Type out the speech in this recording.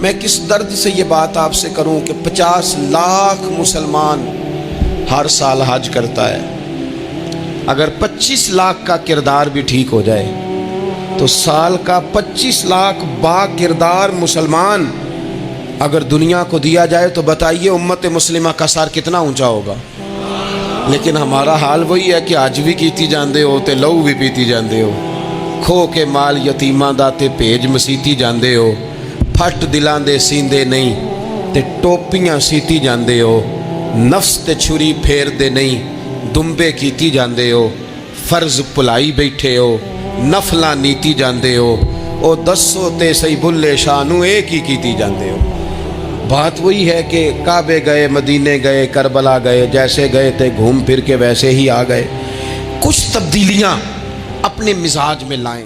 میں کس درد سے یہ بات آپ سے کروں کہ 50 لاکھ مسلمان ہر سال حج کرتا ہے. اگر 25 لاکھ کا کردار بھی ٹھیک ہو جائے تو سال کا 25 لاکھ با کردار مسلمان اگر دنیا کو دیا جائے تو بتائیے امت مسلمہ کا سر کتنا اونچا ہوگا. لیکن ہمارا حال وہی ہے کہ آج بھی کیتی جاندے ہو تے لہو بھی پیتی جاندے ہو. کھو کے مال یتیماں دا تے بھیج مسیتی جاندے ہو. پھٹ دلاں دے سیندے نہیں تے ٹوپیاں سیتی جاندے ہو. نفس تے چھری پھیر دے نہیں دمبے کیتی جاندے ہو. فرض پلائی بیٹھے ہو نفلاں نیتی جاندے ہو. او دسو تے سی بھلے شانو ایک ہی کیتی جاندے ہو. بات وہی ہے کہ کعبے گئے مدینے گئے کربلا گئے جیسے گئے تھے گھوم پھر کے ویسے ہی آ گئے. کچھ تبدیلیاں اپنے مزاج میں لائیں.